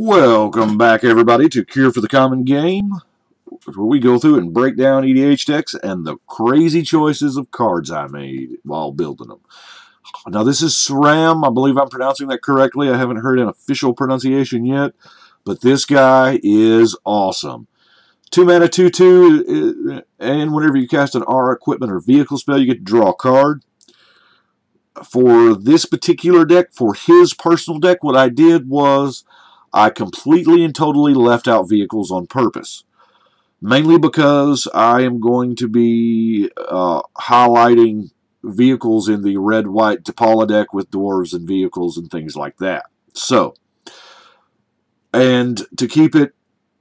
Welcome back, everybody, to Cure for the Common Game, where we go through and break down EDH decks and the crazy choices of cards I made while building them. Now, this is Sram. I believe I'm pronouncing that correctly. I haven't heard an official pronunciation yet, but this guy is awesome. 2-mana, 2/2, and whenever you cast an aura, equipment, or vehicle spell, you get to draw a card. For this particular deck, for his personal deck, what I did was I completely and totally left out vehicles on purpose. Mainly because I am going to be highlighting vehicles in the red-white Tapala deck with dwarves and vehicles and things like that. So, and to keep it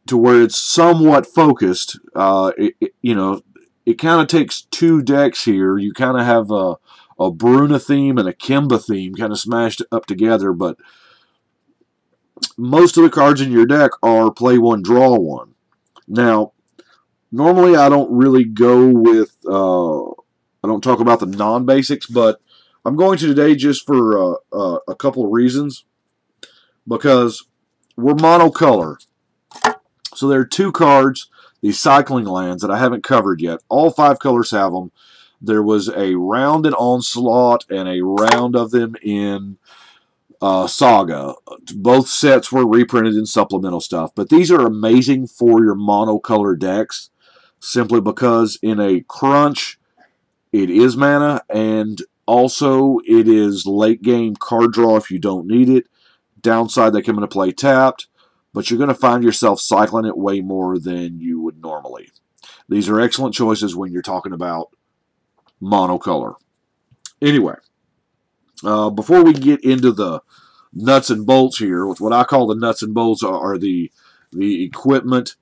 to where it's somewhat focused, it kind of takes two decks here. You kind of have a Bruna theme and a Kimba theme kind of smashed up together, but most of the cards in your deck are play one, draw one. Now, normally I don't really go with, I don't talk about the non-basics, but I'm going to today just for a couple of reasons. Because we're monocolor. So there are two cards, these cycling lands, that I haven't covered yet. All 5 colors have them. There was a round in Onslaught and a round of them in Saga. Both sets were reprinted in supplemental stuff, but these are amazing for your monocolor decks simply because in a crunch it is mana, and also it is late game card draw if you don't need it. Downside, they come into play tapped, but you're going to find yourself cycling it way more than you would normally. These are excellent choices when you're talking about monocolor. Anyway, before we get into the nuts and bolts here, with what I call the nuts and bolts are the equipment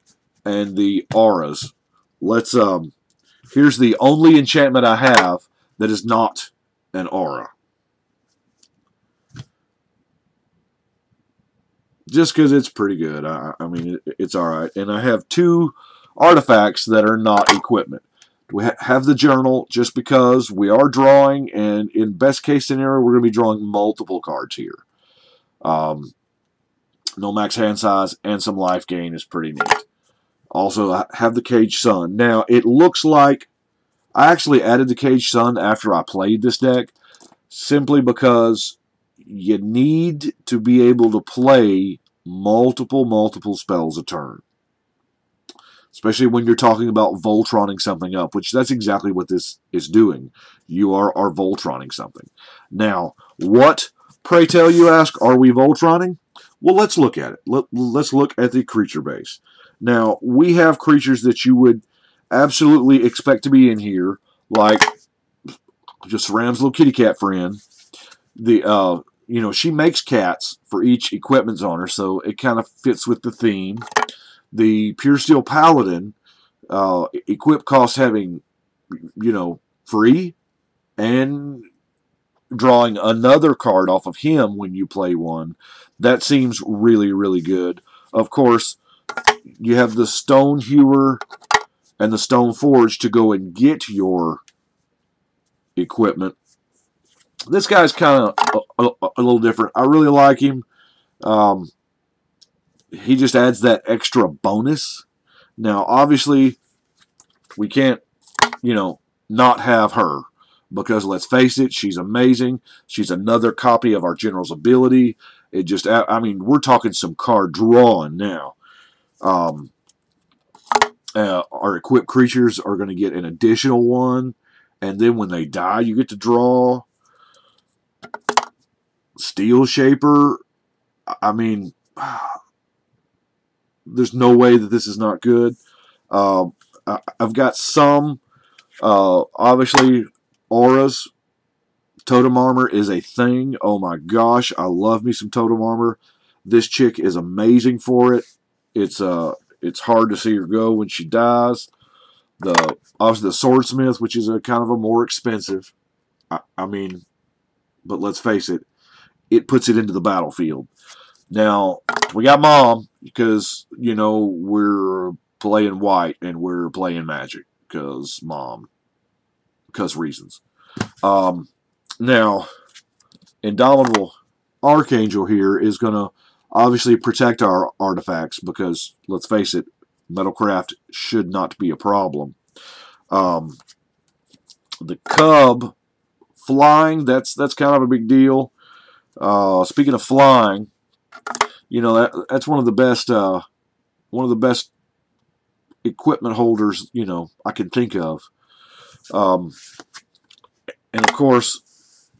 and the auras. Let's here's the only enchantment I have that is not an aura. Just because it's pretty good. I mean, it's alright. And I have 2 artifacts that are not equipment. We have the journal just because we are drawing, and in best case scenario, we're going to be drawing multiple cards here. No max hand size and some life gain is pretty neat. Also, I have the Cage Sun. Now, it looks like I actually added the Cage Sun after I played this deck, simply because you need to be able to play multiple spells a turn. Especially when you're talking about Voltroning something up, which that's exactly what this is doing. You are Voltroning something. Now, what, pray tell you ask, are we Voltroning? Well, let's look at it. Let's look at the creature base. Now, we have creatures that you would absolutely expect to be in here, like just Ram's little kitty cat friend. She makes cats for each equipment zoner, so it kind of fits with the theme. The Pure Steel Paladin, equip cost having, free, and drawing another card off of him when you play one. That seems really, really good. Of course, you have the Stone Hewer and the Stone Forge to go and get your equipment. This guy's kind of a little different. I really like him. He just adds that extra bonus. Now, obviously, we can't, not have her. Because, let's face it, she's amazing. She's another copy of our General's ability. It just, we're talking some card drawing now. Our equipped creatures are going to get an additional one. And then when they die, you get to draw. Steel Shaper. There's no way that this is not good. I've got some, obviously, auras. Totem Armor is a thing. Oh my gosh, I love me some Totem Armor. This chick is amazing for it. It's hard to see her go when she dies. Obviously the Swordsmith, which is a kind of a more expensive. But let's face it, it puts it into the battlefield. Now, we got Mom, because, we're playing white and we're playing Magic, because Mom. Because reasons. Now, Indomitable Archangel here is going to obviously protect our artifacts because, let's face it, metalcraft should not be a problem. The cub flying, that's kind of a big deal. Speaking of flying, you know, that's one of the best equipment holders, you know, I can think of. And of course,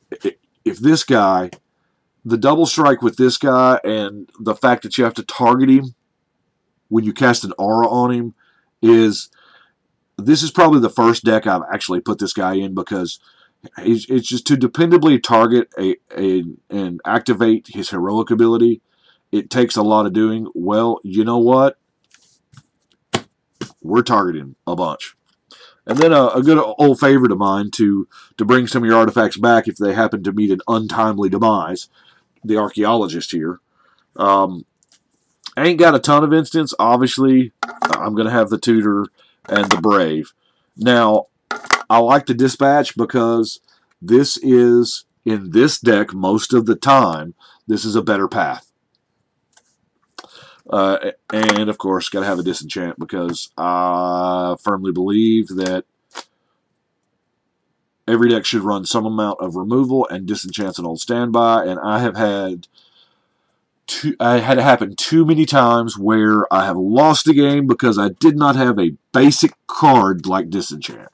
if this guy, the double strike with this guy and the fact that you have to target him when you cast an aura on him this is probably the first deck I've actually put this guy in because it's just to dependably target and activate his heroic ability. It takes a lot of doing. Well, you know what? We're targeting a bunch. And then a good old favorite of mine to bring some of your artifacts back if they happen to meet an untimely demise, the Archaeologist here. I ain't got a ton of instants. Obviously, I'm going to have the Tutor and the Brave. Now, I like the Dispatch because this is, in this deck, most of the time, this is a better path. And, of course, got to have a Disenchant because I firmly believe that every deck should run some amount of removal and Disenchant's an old standby, and I have had it happen too many times where I have lost a game because I did not have a basic card like Disenchant.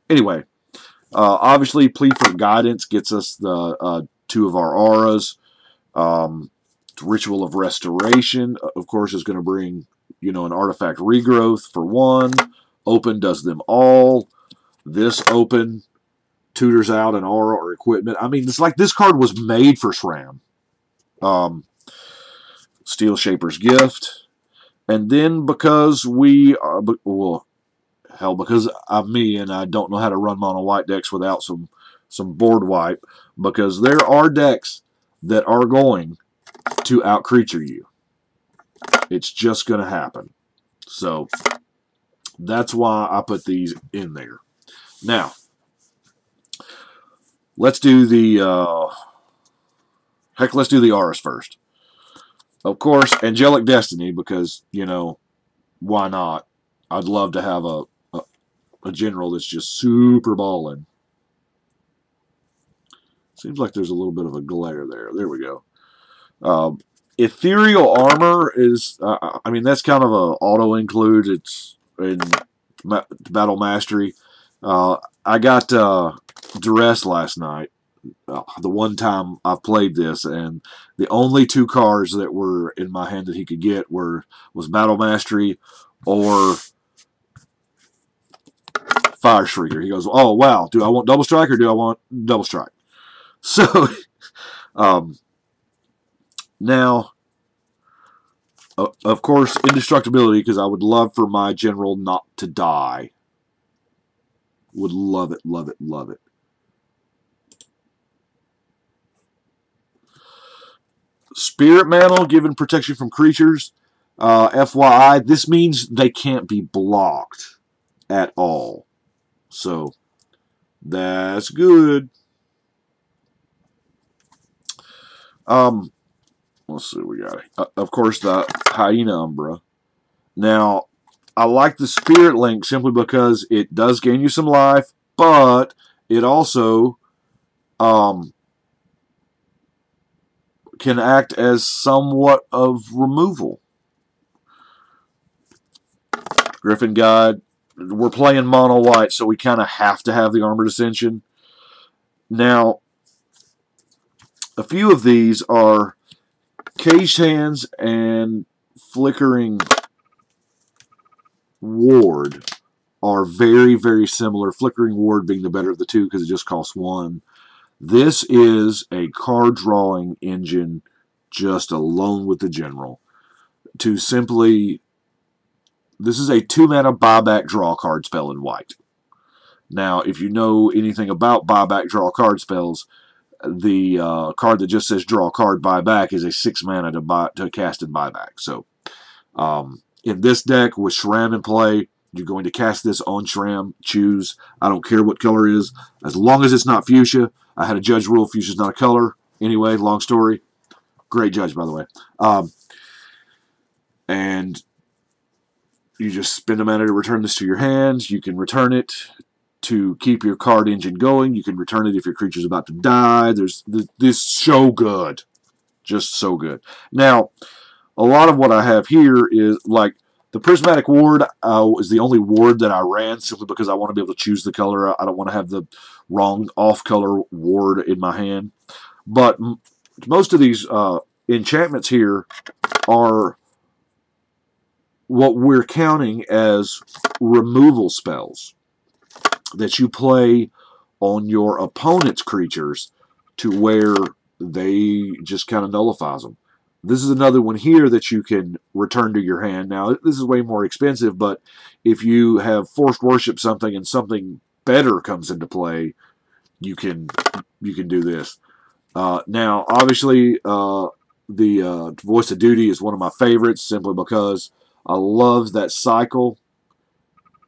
Anyway, obviously, Plead for Guidance gets us the 2 of our auras. Ritual of Restoration, of course, is going to bring, you know, an artifact regrowth for 1. Open does them all. This open tutors out an aura or equipment. I mean, it's like this card was made for Sram. Steel Shaper's Gift. And then because because I'm me and I don't know how to run mono white decks without some board wipe, because there are decks that are going to out-creature you. It's just going to happen. So, that's why I put these in there. Now, let's do the auras first. Of course, Angelic Destiny, because, you know, why not? I'd love to have a general that's just super ballin'. Seems like there's a little bit of a glare there. There we go. Ethereal Armor is, I mean, that's kind of a auto-include. It's in Battle Mastery. I got Duress last night. The one time I've played this, and the only 2 cards that were in my hand that he could get was Battle Mastery or Fire Shrieker. He goes, oh, wow, do I want Double Strike or do I want Double Strike? So, now, of course, Indestructibility, because I would love for my general not to die. Would love it, love it, love it. Spirit Mantle, given protection from creatures. FYI, this means they can't be blocked at all. So, that's good. Let's see what we got. Of course, the Hyena Umbra. Now, I like the Spirit Link simply because it does gain you some life, but it also can act as somewhat of removal. Griffin Guide. We're playing mono white, so we kind of have to have the Armored Ascension. Now, a few of these are Caged Hands and Flickering Ward are very, very similar. Flickering Ward being the better of the 2 because it just costs 1. This is a card drawing engine just alone with the general. To simply, this is a 2-mana buyback draw card spell in white. Now, if you know anything about buyback draw card spells, the card that just says draw card buyback is a 6-mana to cast and buyback. So, in this deck with Sram in play, you're going to cast this on Sram. Choose. I don't care what color it is, as long as it's not fuchsia. I had a judge rule fuchsia's not a color. Anyway, long story. Great judge, by the way. And you just spend a mana to return this to your hands. You can return it to keep your card engine going. You can return it if your creature's about to die. This so good. Just so good. Now, a lot of what I have here is like the Prismatic Ward is the only ward that I ran simply because I want to be able to choose the color. I don't want to have the wrong off-color ward in my hand. But most of these enchantments here are what we're counting as removal spells that you play on your opponent's creatures to where they just kind of nullifies them. This is another one here that you can return to your hand. Now, this is way more expensive, but if you have forced worship something and something better comes into play, you can do this. Now, obviously, the Voice of Duty is one of my favorites simply because I love that cycle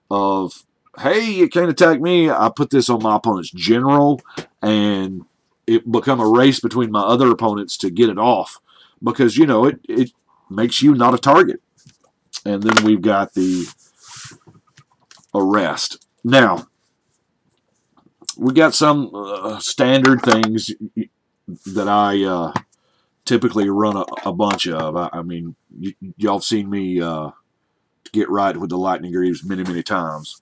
of, hey, you can't attack me. I put this on my opponent's general, and it become a race between my other opponents to get it off. Because, you know, it makes you not a target. And then we've got the Arrest. Now, we got some standard things that I typically run a bunch of. I mean, y'all have seen me get right with the Lightning Greaves many, many times.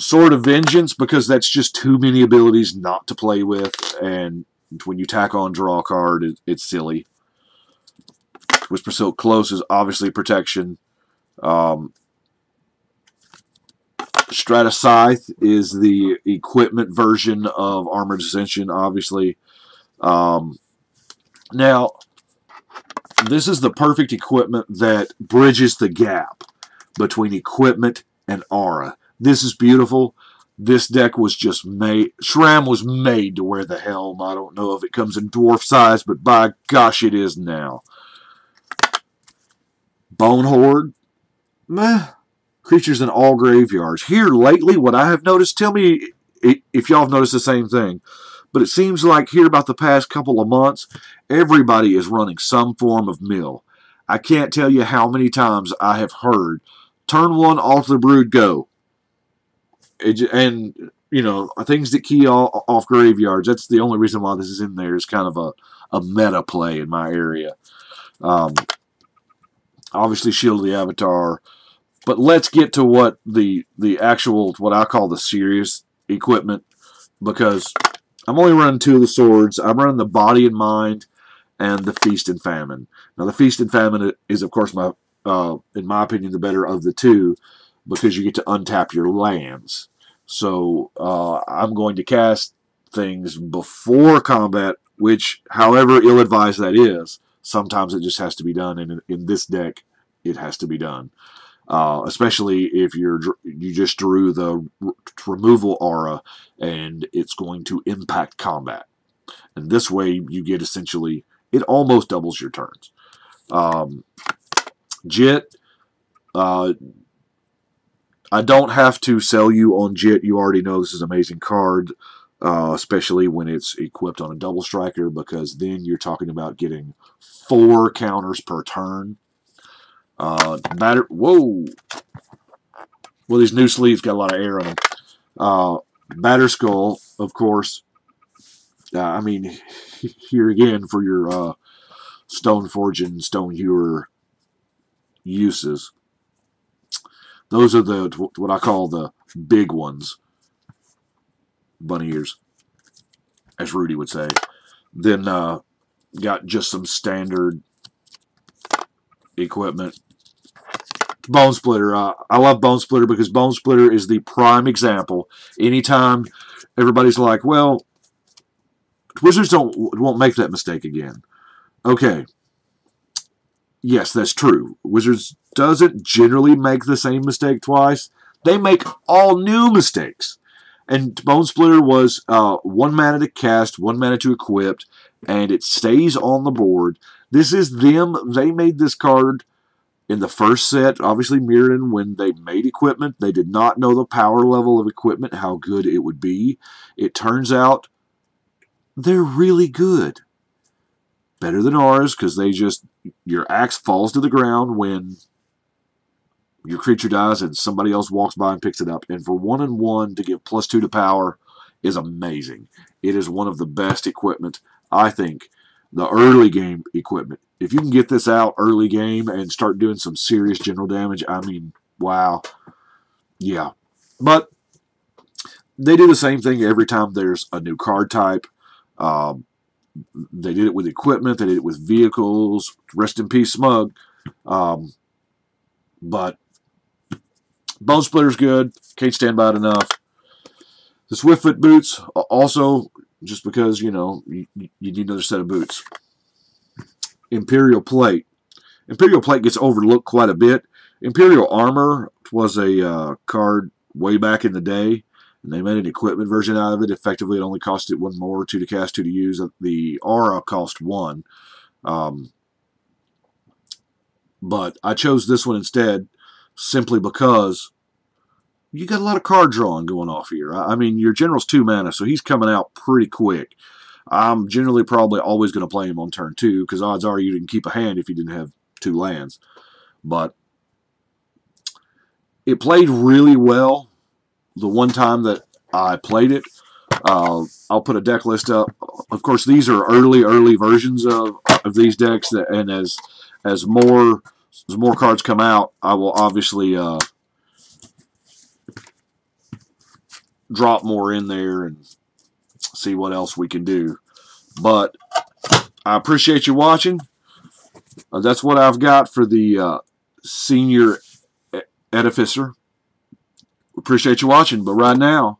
Sword of Vengeance, because that's just too many abilities not to play with, and when you tack on draw a card, it's silly. Whisper Silk Close is obviously protection. Strata Scythe is the equipment version of Armored Ascension, obviously. Now, this is the perfect equipment that bridges the gap between equipment and aura. This is beautiful. This deck was just made. Sram was made to wear the helm. I don't know if it comes in dwarf size, but by gosh, it is now. Bone Horde. Meh. Creatures in all graveyards. Here lately, what I have noticed, tell me if y'all have noticed the same thing, but it seems like here about the past couple of months, everybody is running some form of mill. I can't tell you how many times I have heard, turn one, Altar the Brood, go. And, you know, things that key off graveyards, that's the only reason why this is in there is kind of a meta play in my area. Obviously, Shield of the Avatar. But let's get to what the actual, what I call the serious equipment, because I'm only running 2 of the swords. I'm running the Body and Mind and the Feast and Famine. Now, the Feast and Famine is, of course, in my opinion, the better of the 2, because you get to untap your lands. So I'm going to cast things before combat, which, however ill-advised that is, sometimes it just has to be done, and in this deck, it has to be done. Especially if you just drew the removal aura, and it's going to impact combat. And this way, you get essentially, it almost doubles your turns. Jit, I don't have to sell you on Jit. You already know this is an amazing card, especially when it's equipped on a double striker, because then you're talking about getting 4 counters per turn. Whoa! Well, these new sleeves got a lot of air on them. Batter Skull, of course. I mean, here again for your Stoneforge and Stonehewer uses. Those are what I call the big ones. Bunny ears, as Rudy would say. Then got just some standard equipment. Bone Splitter. I love Bone Splitter because Bone Splitter is the prime example. Anytime everybody's like, well, Wizards won't make that mistake again. Okay. Yes, that's true. Wizards doesn't generally make the same mistake twice. They make all new mistakes. And Bone Splitter was 1 mana to cast, 1 mana to equip, and it stays on the board. This is them. They made this card in the first set, obviously Mirrodin, when they made equipment. They did not know the power level of equipment, how good it would be. It turns out they're really good. better than ours because they just, your axe falls to the ground when your creature dies and somebody else walks by and picks it up. And for 1/1 to give +2 to power is amazing. It is one of the best equipment, I think, the early game equipment. If you can get this out early game and start doing some serious general damage, I mean, wow. Yeah. But they do the same thing every time there's a new card type. They did it with equipment. They did it with vehicles. Rest in peace, Smug. But Bone Splitter's good. Can't stand by it enough. The Swiftfoot boots also, just because, you know, you need another set of boots. Imperial Plate. Imperial Plate gets overlooked quite a bit. Imperial Armor was a card way back in the day, and they made an equipment version out of it. Effectively, it only costed 1 more, 2 to cast, 2 to use. The Aura cost 1. But I chose this one instead simply because you got a lot of card drawing going off here. I mean, your general's 2 mana, so he's coming out pretty quick. I'm generally probably always going to play him on turn 2, because odds are you didn't keep a hand if you didn't have 2 lands. But it played really well the one time that I played it. I'll put a deck list up. Of course, these are early versions of these decks, and as more cards come out, I will obviously drop more in there and see what else we can do. But I appreciate you watching. That's what I've got for the Senior Edificer. Appreciate you watching, but right now,